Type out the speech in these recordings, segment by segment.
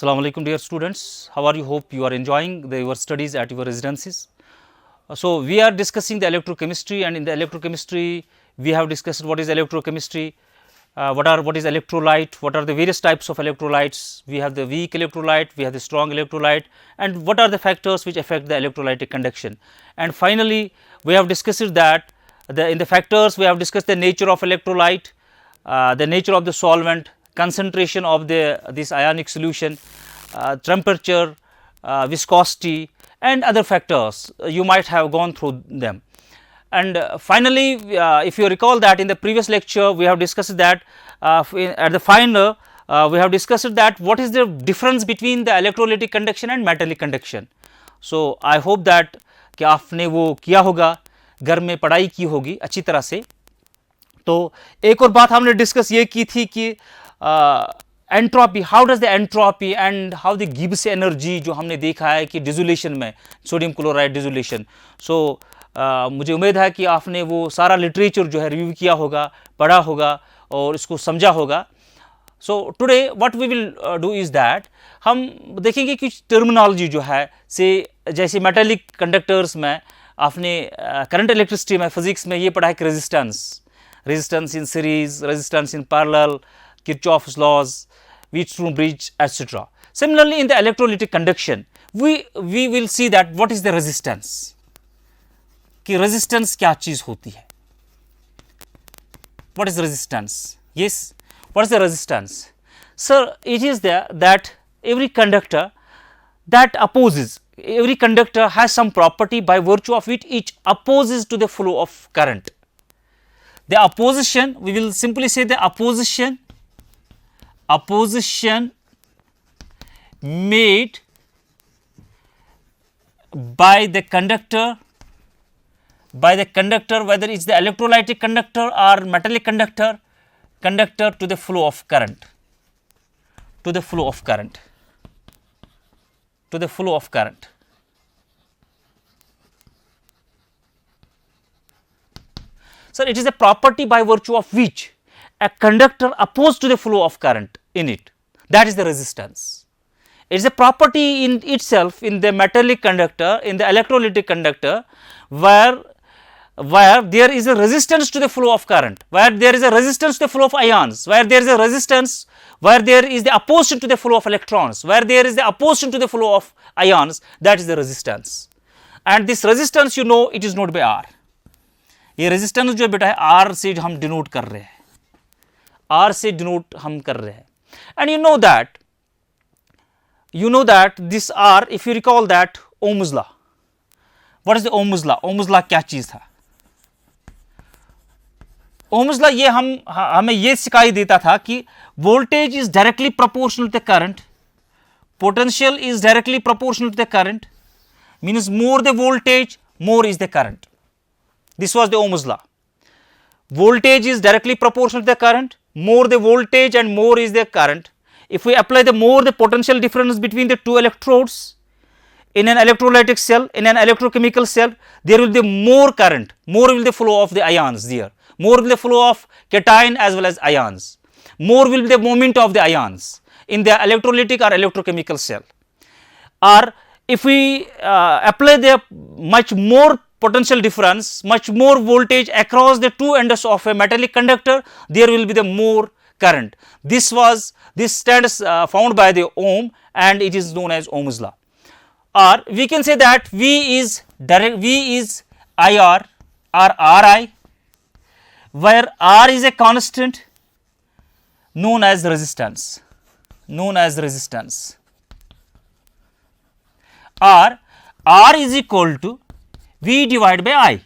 Assalamu alaikum dear students, how are you? Hope you are enjoying your studies at your residences. So, we are discussing the electrochemistry, and in the electrochemistry we have discussed what is electrochemistry, what is electrolyte, what are the various types of electrolytes. We have the weak electrolyte, we have the strong electrolyte, and what are the factors which affect the electrolytic conduction. And finally, we have discussed that in the factors we have discussed the nature of electrolyte, the nature of the solvent, concentration of this ionic solution, temperature, viscosity, and other factors. You might have gone through them. And finally, if you recall that in the previous lecture we have discussed that at the final we have discussed that what is the difference between the electrolytic conduction and metallic conduction. So, I hope that कि आपने वो किया होगा, घर में पढ़ाई की होगी अच्छी तरह से. तो एक और बात हमने डिस्कस ये की थी कि entropy, how does the entropy and how the Gibbs energy जो हमने देखा है कि डिजोल्यूशन में, सोडियम क्लोराइड डिजोल्यूशन. सो मुझे उम्मीद है कि आपने वो सारा लिटरेचर जो है रिव्यू किया होगा, पढ़ा होगा और इसको समझा होगा. So today what we will do is that हम देखेंगे कि टर्मिनोलॉजी जो है से जैसे मेटालिक कंडक्टर्स में आपने करंट इलेक्ट्रिसिटी में, फिजिक्स में ये पढ़ा है कि resistance in series, resistance in parallel, Kirchhoff's laws, Wheatstone bridge, etc. Similarly, in the electrolytic conduction, we will see that what is the resistance, कि resistance क्या चीज होती है. What is resistance? Yes, what is the resistance? Sir, it is there that every conductor has some property by virtue of which it opposes to the flow of current. The opposition, we will simply say the opposition made by the conductor, whether it is the electrolytic conductor or metallic conductor to the flow of current, So, it is a property by virtue of which a conductor opposed to the flow of current in it, that is the resistance. It is a property in itself in the metallic conductor, in the electrolytic conductor, where there is a resistance to the flow of current, where there is a resistance to the flow of ions, where there is a resistance, where there is the opposition to the flow of electrons, where there is the opposition to the flow of ions, that is the resistance. And this resistance, you know, it is denoted by R. ये resistance जो बेटा है R से हम denote कर रहे हैं, R से डिनोट हम कर रहे हैं. And you know that this R, if you recall that Ohm's law, what is the Ohm's law? Ohm's law क्या चीज था? ओम्स लॉ ये हमें ये सिखाई देता था कि voltage is directly proportional to the current, potential is directly proportional to the current, means more the voltage more is the current. This was the Ohm's law. Voltage is directly proportional to the current, more the voltage and more is the current. If we apply the potential difference between the two electrodes in an electrolytic cell, in an electrochemical cell, there will be more current, more will the flow of the ions there, more will the flow of cation as well as ions, more will be the movement of the ions in the electrolytic or electrochemical cell. Or if we apply the much more potential difference, much more voltage across the two ends of a metallic conductor, there will be the more current. This stands found by the Ohm, and it is known as Ohm's law. Or we can say that V is IR or RI, where R is a constant known as resistance, or R is equal to V divided by I.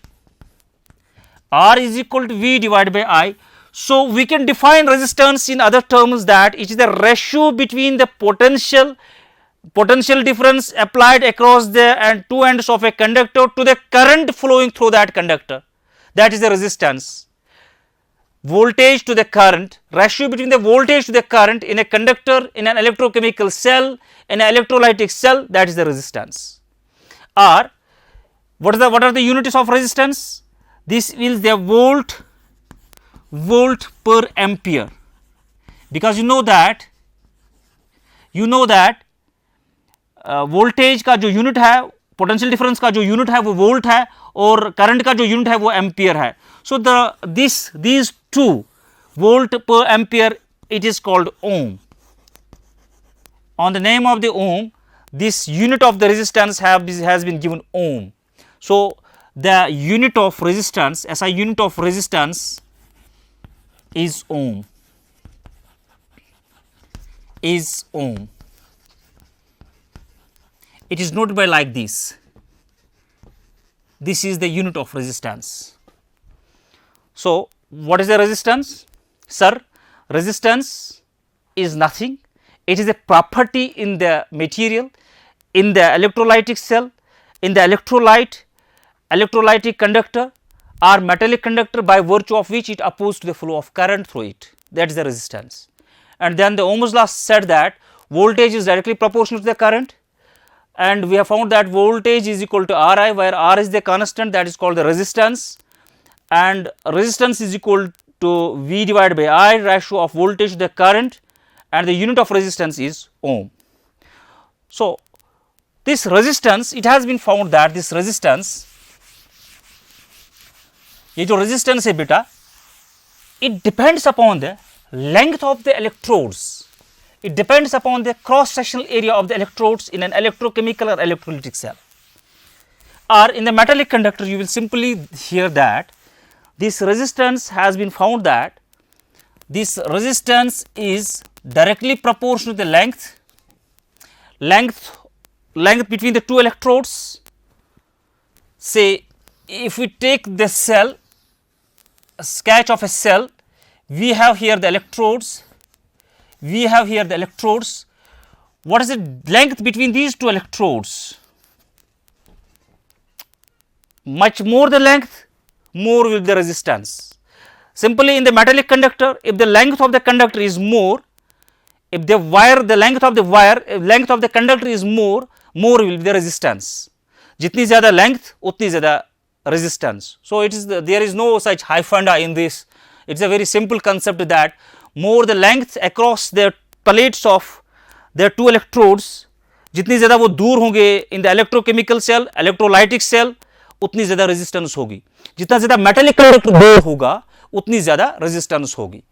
R is equal to V divided by I. So, we can define resistance in other terms that it is the ratio between the potential difference applied across the two ends of a conductor to the current flowing through that conductor. That is the resistance. Voltage to the current, ratio between the voltage to the current in a conductor, in an electrochemical cell, in an electrolytic cell, that is the resistance. Or what are the units of resistance? This is the volt per ampere, because you know that voltage का जो unit है, potential difference का जो unit है वो volt है, और current का जो यूनिट है वो एम्पियर है. सो these two, volt per ampere, it is called ohm. On the name of the ohm, this unit of the resistance has been given ohm. So the unit of resistance, SI unit of resistance is ohm. Is ohm. It is noted by like this. This is the unit of resistance. So what is the resistance? Sir, resistance is nothing. It is a property in the material, in the electrolytic cell, in the electrolytic conductor or metallic conductor, by virtue of which it opposes to the flow of current through it. That is the resistance. And then the Ohm's law said that voltage is directly proportional to the current, and we have found that voltage is equal to Ri, where R is the constant, that is called the resistance, and resistance is equal to V divided by I, ratio of voltage to the current, and the unit of resistance is ohm. So this resistance, it has been found that this resistance, ये जो resistance है बेटा, it depends upon the length of the electrodes. It depends upon the cross sectional area of the electrodes in an electrochemical or electrolytic cell. Or in the metallic conductor, you will simply hear that this resistance has been found that this resistance is directly proportional to the length between the two electrodes. Say if we take the cell, a sketch of a cell, we have here the electrodes, What is the length between these two electrodes? Much more the length, more will be the resistance. Simply in the metallic conductor, if the length of the conductor is more, if the length of the conductor is more will be the resistance. Jitni zyada length, utni zyada resistance. So there is no such high funda in this. It's a very simple concept that more the length across the plates of the two electrodes, जितनी ज़्यादा वो दूर होंगे in the electrochemical cell, electrolytic cell, उतनी ज़्यादा resistance होगी. जितना ज़्यादा metallic conductor दूर होगा, उतनी ज़्यादा resistance होगी.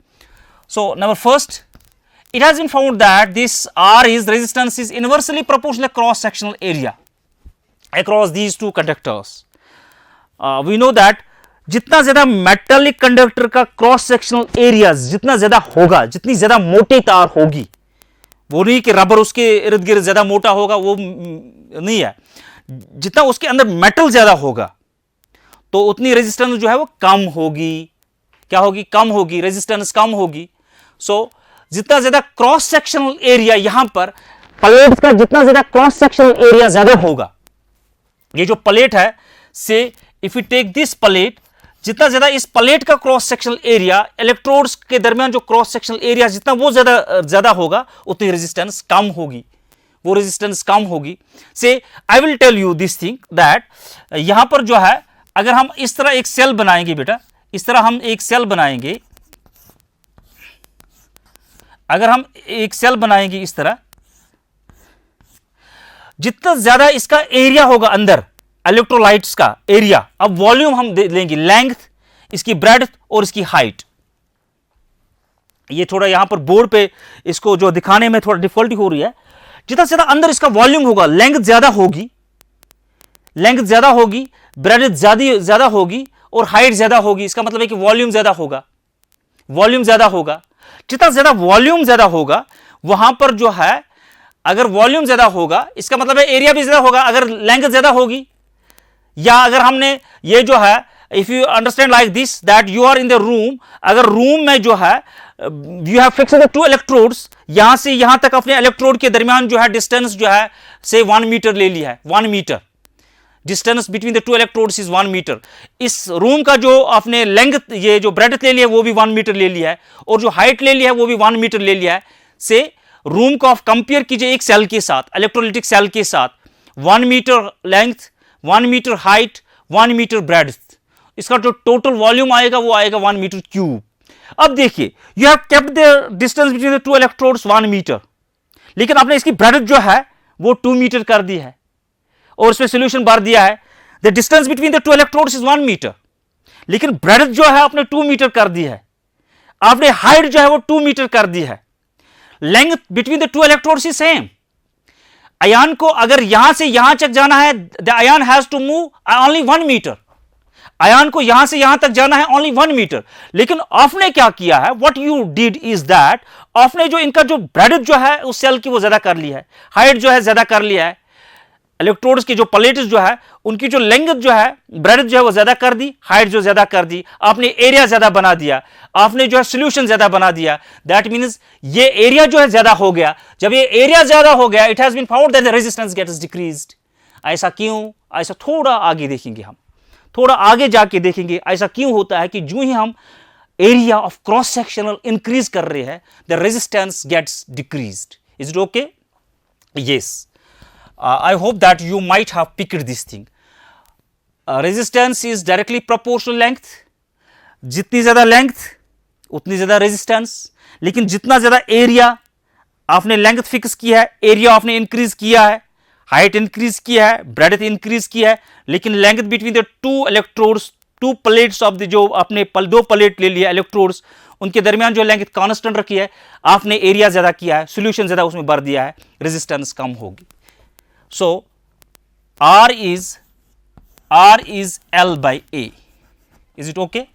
So number first, it has been found that this R is resistance is inversely proportional cross sectional area across these two conductors. We know that जितना ज़्यादा मेटालिक कंडक्टर का क्रॉस सेक्शनल एरिया जितना ज़्यादा होगा, जितनी ज़्यादा मोटी तार होगी, वो नहीं कि रबर उसके इर्द गिर्द ज़्यादा मोटा होगा, वो नहीं है. जितना उसके अंदर मेटल ज़्यादा होगा तो उतनी रेजिस्टेंस जो है वो कम होगी. क्या होगी? कम होगी, रेजिस्टेंस कम होगी. सो जितना ज़्यादा क्रॉस सेक्शनल एरिया, यहां पर प्लेट का जितना ज़्यादा क्रॉस सेक्शनल एरिया ज़्यादा होगा, ये जो प्लेट है, say if you take this plate, जितना ज्यादा इस प्लेट का क्रॉस सेक्शनल एरिया, इलेक्ट्रोड्स के दरमियान जो क्रॉस सेक्शनल एरिया जितना वो ज्यादा होगा, उतनी रेजिस्टेंस कम होगी, वो रेजिस्टेंस कम होगी. Say I will tell you this thing that यहां पर जो है, अगर हम इस तरह एक सेल बनाएंगे बेटा, इस तरह हम एक सेल बनाएंगे, अगर हम एक सेल बनाएंगे इस तरह, जितना ज्यादा इसका एरिया होगा अंदर, इलेक्ट्रोलाइट्स का एरिया, अब वॉल्यूम हम लेंगे, लेंथ, इसकी ब्रेड्थ और इसकी हाइट. ये थोड़ा यहां पर बोर्ड पे इसको जो दिखाने में थोड़ा डिफिकल्टी हो रही है. जितना ज्यादा अंदर इसका वॉल्यूम होगा, लेंथ ज्यादा होगी, ब्रेड्थ ज्यादा होगी और हाइट ज्यादा होगी. इसका मतलब है कि वॉल्यूम ज्यादा होगा. जितना ज्यादा वॉल्यूम ज्यादा होगा, वहां पर जो है, अगर वॉल्यूम ज्यादा होगा, इसका मतलब है एरिया भी ज्यादा होगा. अगर लेंथ ज्यादा होगी, या अगर हमने ये जो है, if you understand like this that you are in the room, अगर रूम में जो है you have fixed the two electrodes, यहां से यहां तक अपने इलेक्ट्रोड के दरमियान जो है डिस्टेंस जो है से 1 मीटर ले लिया है. 1 metre distance between the two electrodes is 1 metre. इस रूम का जो आपने लेंथ, ये जो ब्रेड्थ ले लिया है वो भी 1 मीटर ले लिया है, और जो हाइट ले लिया है वो भी 1 मीटर ले लिया है. से रूम को आप कंपेयर कीजिए एक सेल के साथ, इलेक्ट्रोलाइटिक सेल के साथ. 1 metre length, 1 metre height, 1 metre breadth, इसका जो टोटल वॉल्यूम आएगा वो आएगा 1 मीटर क्यूब. अब देखिए, you have kept the distance between the two electrodes 1 metre, लेकिन आपने इसकी ब्रेड्थ जो है वो 2 मीटर कर दी है और उसमें सोल्यूशन भर दिया है, the distance between the two electrodes is 1 metre, लेकिन ब्रेड्थ जो है आपने 2 मीटर कर दी है, आपने हाइट जो है वो 2 मीटर कर दी है, length between the two electrodes is same. Ion को अगर यहां से यहां तक जाना है, the ion has to move only 1 metre, ion को यहां से यहां तक जाना है ओनली 1 मीटर, लेकिन आपने क्या किया है, what you did is that, आपने जो इनका जो ब्रेड्थ जो है उस सेल की वो ज्यादा कर लिया है, हाइट जो है ज्यादा कर लिया है, इलेक्ट्रोड्स की जो प्लेट्स जो है उनकी जो लेंथ जो है ब्रेड्थ जो है वो ज्यादा कर दी, हाइट जो ज्यादा कर दी, आपने एरिया ज्यादा बना दिया, आपने जो है सोल्यूशन ज्यादा बना दिया, दैट मींस ये एरिया जो है ज्यादा हो गया। जब ये एरिया ज्यादा हो गया, it has been found that the resistance gets decreased. ऐसा क्यों? ऐसा थोड़ा आगे देखेंगे, हम थोड़ा आगे जाके देखेंगे ऐसा क्यों होता है कि जो ही हम area of cross sectional increase कर रहे हैं, the resistance gets decreased. Is it okay? Yes, I hope that you might have picked this thing. Resistance is directly proportional length. जितनी ज़्यादा लेंथ उतनी ज़्यादा रेजिस्टेंस, लेकिन जितना ज़्यादा एरिया आपने लेंथ फिक्स किया है, एरिया आपने इंक्रीज किया है, हाइट इंक्रीज किया है, ब्रेड्थ इंक्रीज किया है, लेकिन length between the two electrodes, to plates of the जो आपने दो प्लेट ले लिया इलेक्ट्रोड्स, उनके दरमियान जो लेंथ कांस्टेंट रखी है, आपने एरिया ज़्यादा किया है, सोल्यूशन ज़्यादा उसमें भर दिया है, रेजिस्टेंस कम होगी। So R is L by A. Is it okay?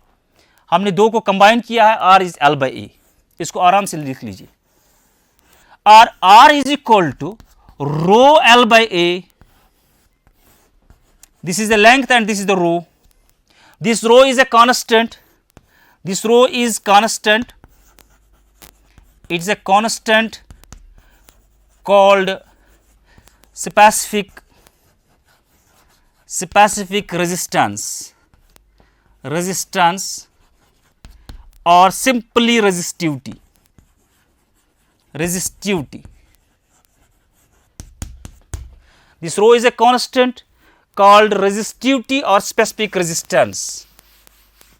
हमने दो को कंबाइन किया है, R is L by A. इसको आराम से लिख लीजिए। R is equal to rho L by A. This is the length and this is the rho. This rho is a constant. This rho is constant. It's a constant called specific resistance or simply resistivity. This rho is a constant called resistivity or specific resistance,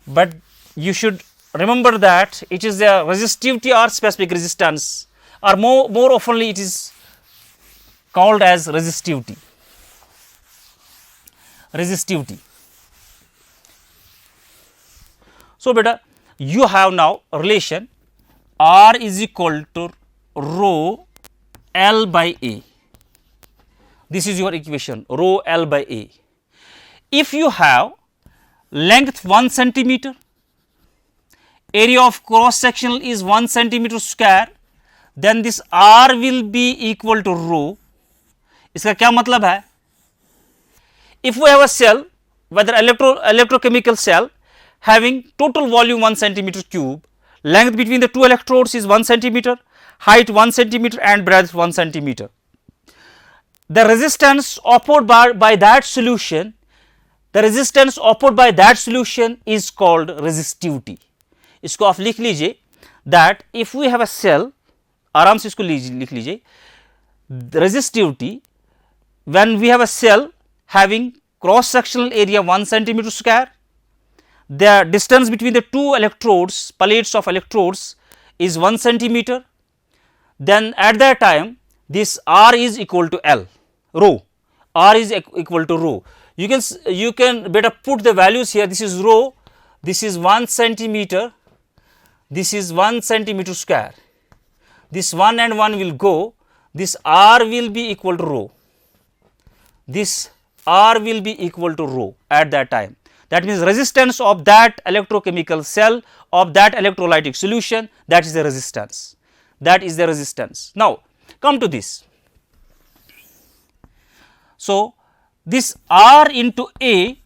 but you should remember that it is a resistivity or specific resistance, or more oftenly it is called as resistivity. So beta, you have now relation R is equal to rho L by A. This is your equation, rho L by A. If you have length 1 centimeter, area of cross sectional is 1 centimeter square, then this R will be equal to rho. इसका क्या मतलब है? If we have a cell, whether electrochemical cell having total volume 1 centimeter cube, length between the two electrodes is 1 centimeter, height 1 centimeter and breadth 1 centimeter. The resistance offered by that solution, is called resistivity. इसको आप लिख लीजिए that if we have a cell, आराम से इसको लिख लीजिए, resistivity, when we have a cell having cross sectional area 1 centimeter square, the distance between the two electrodes, plates of electrodes is 1 centimeter, then at that time this R is equal to L, rho, R is equal to rho. You can better put the values here. This is rho, this is 1 centimeter, this is 1 centimeter square, this 1 and 1 will go, this R will be equal to rho, this R will be equal to rho at that time. That means resistance of that electrochemical cell of that electrolytic solution, that is the resistance. Now come to this. So this R into A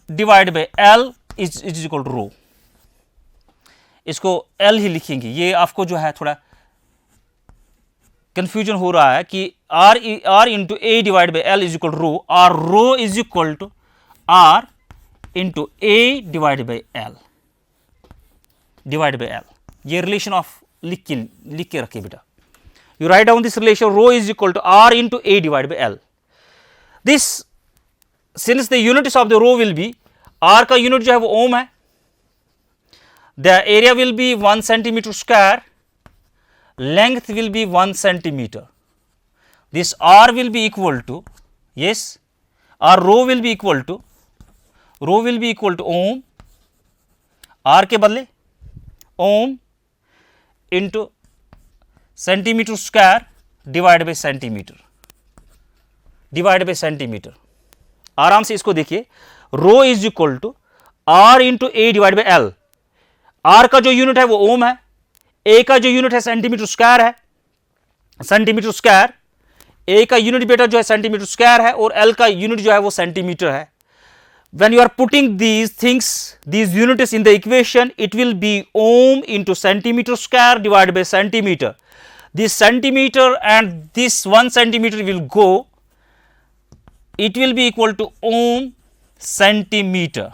divided by L is equal to rho. इसको L ही लिखेंगे, ये आपको जो है थोड़ा confusion हो रहा है कि R into A divided by L is equal to rho, or rho is equal to R into A divided by L. ये रिलेशन ऑफ लिख के रखिए बेटा. You write down this relation, rho is equal to R into A divided by L. This, since the units of the rho will be, R का unit जो है वो ओम है, the area will be 1 centimeter square, length will be 1 centimeter. this R will be equal to, yes, or rho will be equal to ohm, R के बदले ohm into centimeter square divided by centimeter, आराम से इसको देखिए, rho is equal to R into A divide by L. R का जो unit है वो ओम है, ए का जो यूनिट है सेंटीमीटर स्क्वायर है, सेंटीमीटर स्क्वायर, ए का यूनिट बेटा जो है सेंटीमीटर स्क्वायर है और एल का यूनिट जो है वो सेंटीमीटर है। When you are putting these things, these units in the equation, it will be ohm into centimeter square divided by centimeter. This centimeter and this 1 centimeter will go, it will be equal to ohm centimeter.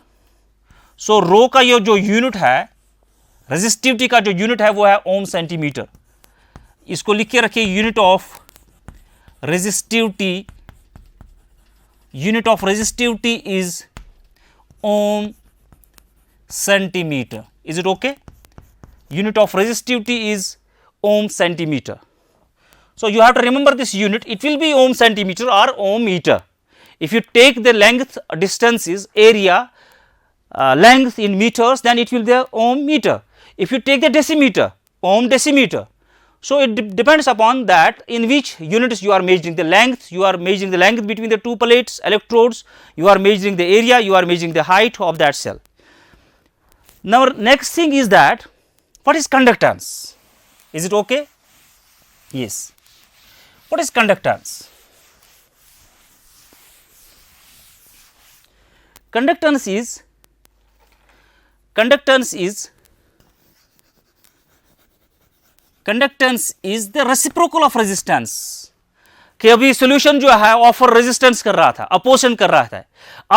So rho का ये जो unit है, resistivity का जो unit है वो है ओम centimetre. इसको लिख के रखिए, unit of resistivity is ohm centimeter. Is it okay? Unit of resistivity is ohm centimeter. So you have to remember this unit, it will be ohm centimeter or ohm meter. If you take the length, distances, area, length in meters, then it will be ohm meter. If you take the decimeter, ohm decimeter. So it depends upon that in which units you are measuring the length. You are measuring the length between the two plates, electrodes, you are measuring the area, you are measuring the height of that cell. Now next thing is that, what is conductance? Is it okay? Yes. What is conductance? Conductance is the reciprocal of resistance. कि अभी solution जो है offer resistance कर रहा था, opposition कर रहा था।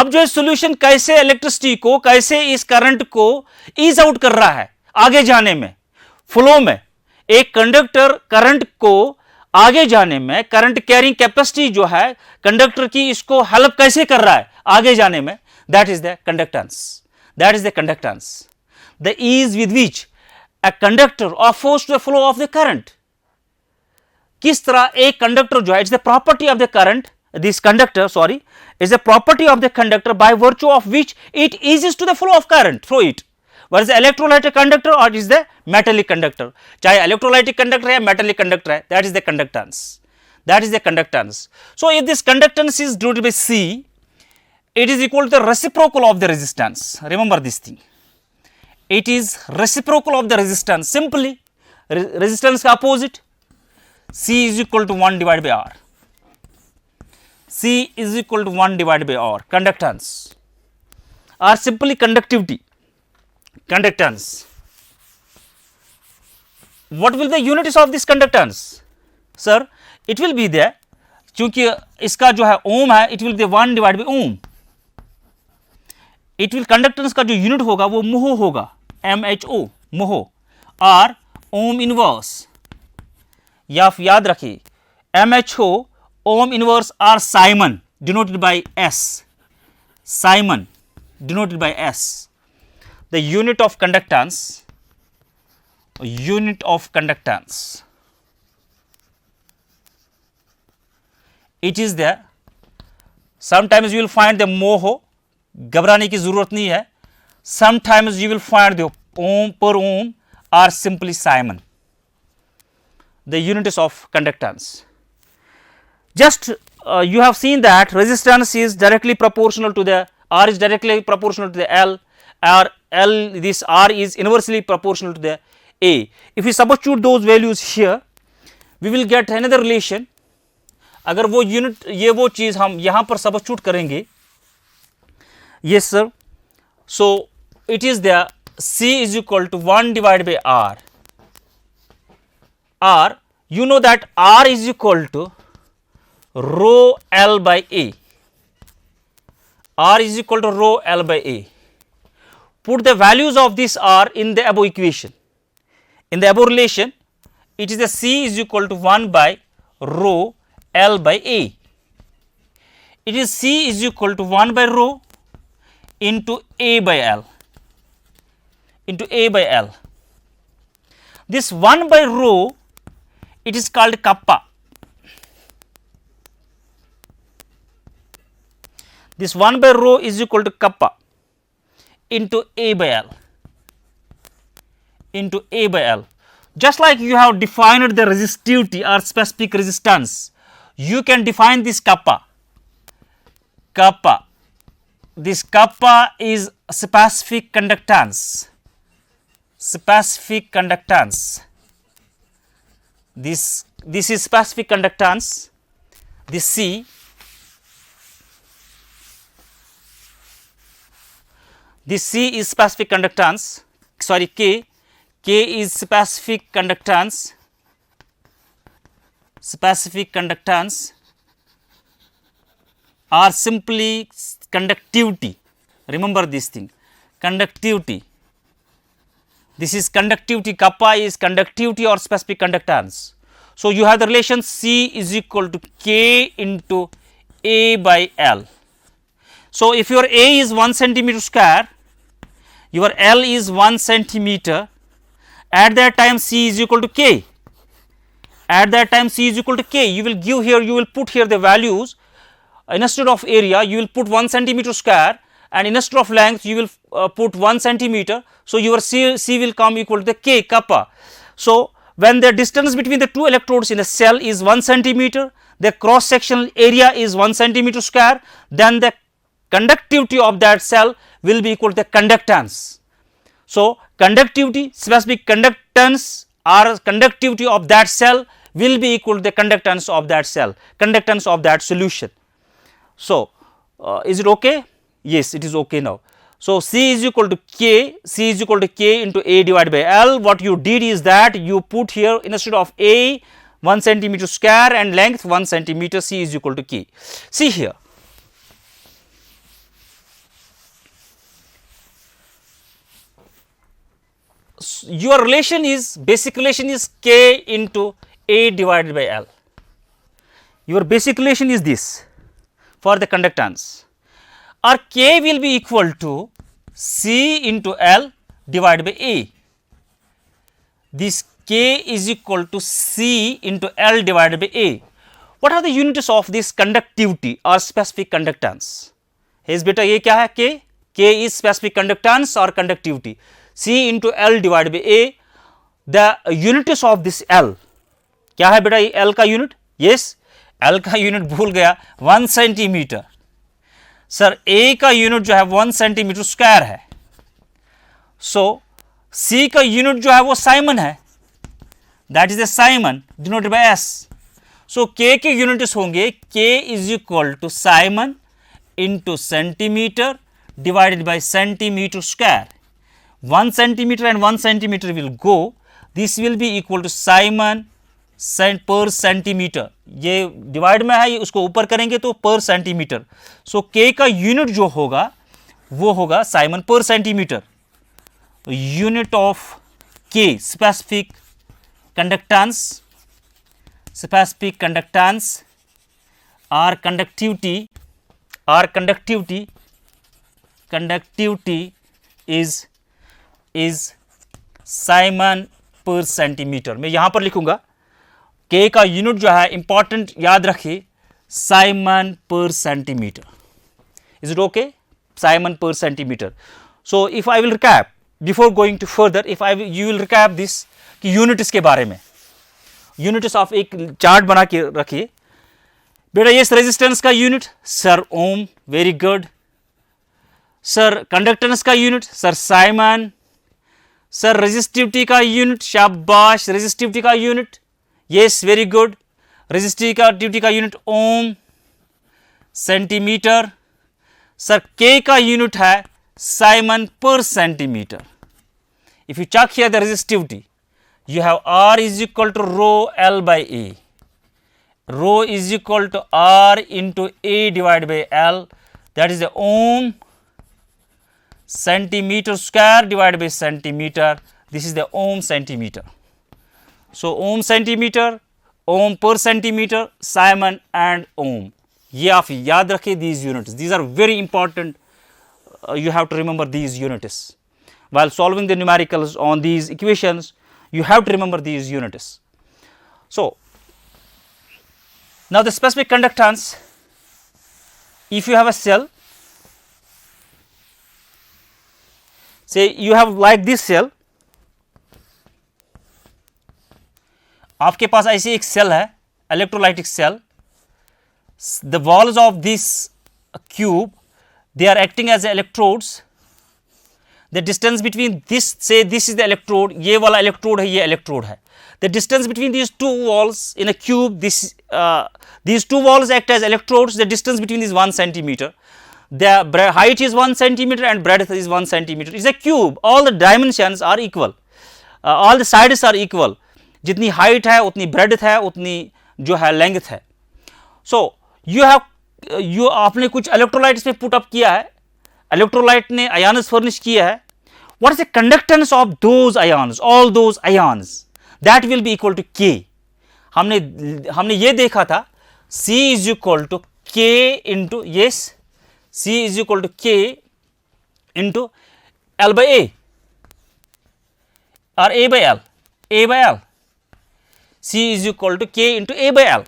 अब जो सोल्यूशन कैसे इलेक्ट्रिसिटी को, कैसे इस करंट को ईज आउट कर रहा है आगे जाने में, फ्लो में। एक कंडक्टर करंट को आगे जाने में, करंट कैरिंग कैपेसिटी जो है कंडक्टर की, इसको हेल्प कैसे कर रहा है आगे जाने में, that is the conductance. The ease with which a conductor offers to the flow of the current. किस तरह एक कंडक्टर जो है, it's the property of the current, this conductor sorry is the property of the conductor by virtue of which it eases to the flow of current through it. What is the electrolytic conductor और is the metallic conductor, चाहे electrolytic conductor है metallic conductor है, that is the conductance. So if this conductance is denoted by C, it is equal to the reciprocal of the resistance. Remember this thing, it is reciprocal of the resistance. Simply resistance का opposite, C is equal to 1 divided by R. C is equal to 1 divided by R. Conductance or simply conductivity. Conductance. What will the units of this conductance? Sir, it will be there, क्योंकि इसका जो है ओम है, it will be 1 divided by ohm. It will, conductance का जो unit होगा वो मोहो होगा, MHO, मोहो, और ओम इनवर्स, या याद रखिए MHO, ohm inverse or siemens denoted by S, siemens denoted by S। The unit of conductance, it is there. Sometimes you will find the moho, घबराने की जरूरत नहीं है। Sometimes you will find the ohm per ohm or simply Simon, the units of conductance. Just you have seen that resistance is directly proportional to the R, is directly proportional to the L, or L, this R is inversely proportional to the A. If we substitute those values here, we will get another relation. अगर वो unit, ये वो चीज हम यहां पर substitute करेंगे, yes sir, so it is there, C is equal to 1 divided by R, or you know that R is equal to rho L by A, R is equal to rho L by A. Put the values of this R in the above equation, in the above relation, it is the C is equal to 1 by rho L by A. It is C is equal to 1 by rho into A by L, into A by L. This 1 by rho, it is called kappa. This 1 by rho is equal to kappa into A by L, into A by L. Just like you have defined the resistivity or specific resistance, you can define this kappa. Kappa. This kappa is specific conductance. Specific conductance. This is specific conductance. This C. This C is specific conductance. Sorry, K. K is specific conductance. Specific conductance or simply conductivity. Remember this thing, conductivity. This is conductivity, kappa is conductivity or specific conductance. So, you have the relation C is equal to K into A by L. So, if your A is 1 centimeter square, your L is 1 centimeter, at that time C is equal to K. At that time C is equal to K, you will give here, you will put here the values. Instead of area, you will put 1 centimeter square, and instead of length, you will put 1 centimeter. So, your C will come equal to the K, kappa. So, when the distance between the two electrodes in a cell is 1 centimeter, the cross sectional area is 1 centimeter square, then the conductivity of that cell will be equal to the conductance. So, conductivity, specific conductance or conductivity of that cell will be equal to the conductance of that cell, conductance of that solution. So, is it okay? Yes, it is okay now. So, C is equal to K, C is equal to K into A divided by L. What you did is that you put here instead of A 1 centimeter square and length 1 centimeter, C is equal to K. See here. Your relation is, basic relation is K into A divided by L. Your basic relation is this for the conductance, or K will be equal to C into L divided by A. This K is equal to C into L divided by A. What are the units of this conductivity or specific conductance? Is beta ये क्या है K? K is specific conductance or conductivity. C into L divided by A. The units of this L क्या है बेटा ये L का unit? Yes, L का unit भूल गया 1 सेंटीमीटर. सर A का यूनिट जो है 1 सेंटीमीटर स्क्वायर है. सो C का यूनिट जो है वो साइमन है, that is the siemens denoted by S. So K के यूनिट्स होंगे K is equal to siemens into centimetre divided by centimeter square. 1 centimeter and 1 centimeter will go. This will be equal to Simon per centimeter. ये divide में है, ये उसको ऊपर करेंगे तो पर सेंटीमीटर. सो K का यूनिट जो होगा वो होगा Simon per centimetre. Unit of K specific conductance, specific conductance और conductivity is Simon per centimetre. मैं यहां पर लिखूंगा K का यूनिट जो है इंपॉर्टेंट याद रखिए siemens per centimetre. Is it okay? Siemens per centimetre. So if I will recap before going to further, if I you will recap this कि यूनिट्स के बारे में, यूनिट्स ऑफ एक चार्ट बना के रखिए बेटा. ये रेजिस्टेंस का unit sir ohm, very good. Sir conductance का unit sir siemens. Sir resistivity का यूनिट शाबाश, रेजिस्टिविटी का unit yes very good. Resistivity का unit ohm, centimetre. Sir K का यूनिट है siemens per centimetre. If you check here the resistivity, you have R is equal to rho L by A. Rho is equal to R into A divided by L, that is the ohm centimeter square divided by centimeter. This is the ohm centimeter. So ohm centimeter, ohm per centimeter, Simon and ohm. ये आप याद रखिए these units. These are very important. You have to remember these units while solving the numericals on these equations. You have to remember these units. So now the specific conductance, if you have a cell say you have like this cell, आपके पास ऐसी एक cell है electrolytic cell, the walls of this cube they are acting as electrodes, the distance between this, say this is the electrode, ये वाला electrode है, ये electrode है, the distance between these two walls in a cube, these two walls act as electrodes, the distance between is 1 centimeter, the height is 1 centimeter and breadth is 1 centimeter, is a cube, all the dimensions are equal, all the sides are equal, जितनी height है उतनी breadth है उतनी जो है length है. So you have आपने कुछ electrolyte इसमें put up किया है, electrolyte ने ions furnish किया है, what is the conductance of those ions, all those ions, that will be equal to K. हमने ये देखा था C is equal to K into, yes, C is equal to K into L by A or A by L, A by L. C is equal to K into A by L.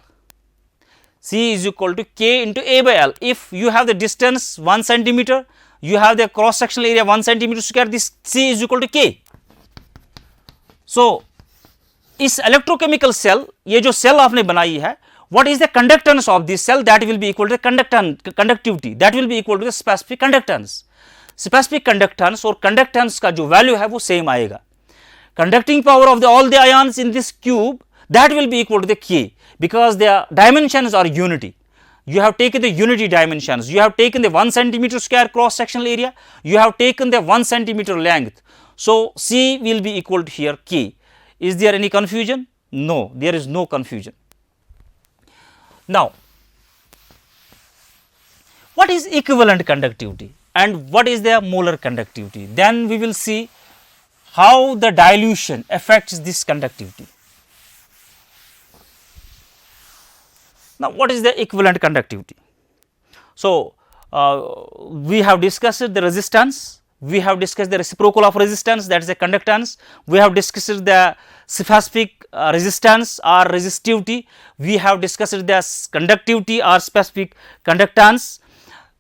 C is equal to K into A by L. If you have the distance 1 centimeter, you have the cross sectional area 1 centimeter square, this C is equal to K. So, इस electrochemical cell, ये जो cell आपने बनाई है, what is the conductance of this cell, that will be equal to the conductivity, that will be equal to the specific conductance. Specific conductance और conductance का जो value है वो same आएगा. Conducting power of all the ions in this cube, that will be equal to the K, because their dimensions are unity. You have taken the unity dimensions, you have taken the 1 centimeter square cross sectional area, you have taken the 1 centimeter length. So, C will be equal to here K. Is there any confusion? No, there is no confusion. Now, what is equivalent conductivity and what is their molar conductivity? Then we will see how the dilution affects this conductivity. Now, what is the equivalent conductivity? So, we have discussed the resistance, we have discussed the reciprocal of resistance, that is the conductance, we have discussed the specific resistance or resistivity, we have discussed the conductivity or specific conductance,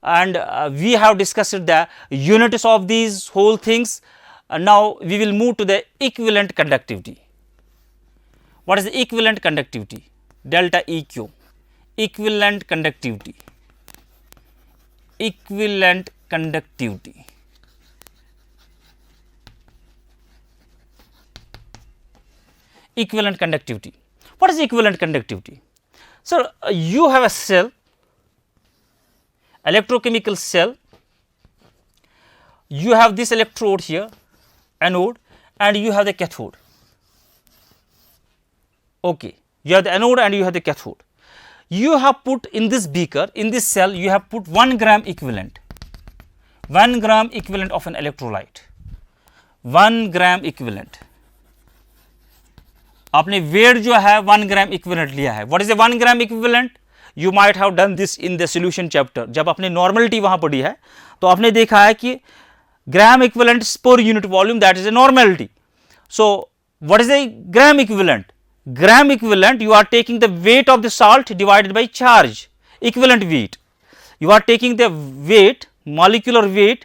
and we have discussed the units of these whole things. Now, we will move to the equivalent conductivity. What is the equivalent conductivity? Delta EQ. Equivalent conductivity, equivalent conductivity. Equivalent conductivity. What is equivalent conductivity? So, you have a cell, electrochemical cell, you have this electrode here, anode, and you have the cathode. Okay, you have the anode and you have the cathode. You have put in this beaker, in this cell, you have put 1 gram equivalent, 1 gram equivalent of an electrolyte, 1 gram equivalent. आपने weight जो है 1 gram equivalent लिया है. What is the 1 gram equivalent? You might have done this in the solution chapter. जब आपने normality वहाँ पढ़ी है, तो आपने देखा है कि gram equivalent per unit volume, that is a normality. So, what is the gram equivalent? Gram equivalent, you are taking the weight of the salt divided by charge, equivalent weight. You are taking the weight, molecular weight,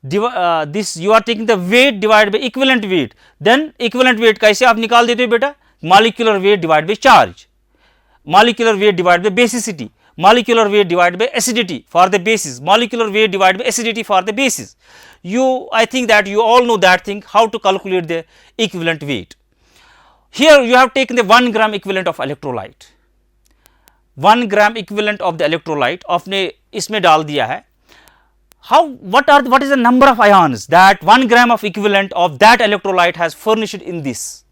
you are taking the weight divided by equivalent weight. Then equivalent weight कैसे आप निकाल देते हो बेटा? Molecular weight divided by charge, molecular weight divided by basicity, molecular weight divided by acidity for the basis, molecular weight divided by acidity for the basis. I think that you all know that thing, how to calculate the equivalent weight. Here you have taken the 1 gram equivalent of electrolyte, 1 gram equivalent of the electrolyte आपने इसमें डाल दिया है. What is the number of ions that 1 gram of equivalent of that electrolyte has furnished in this?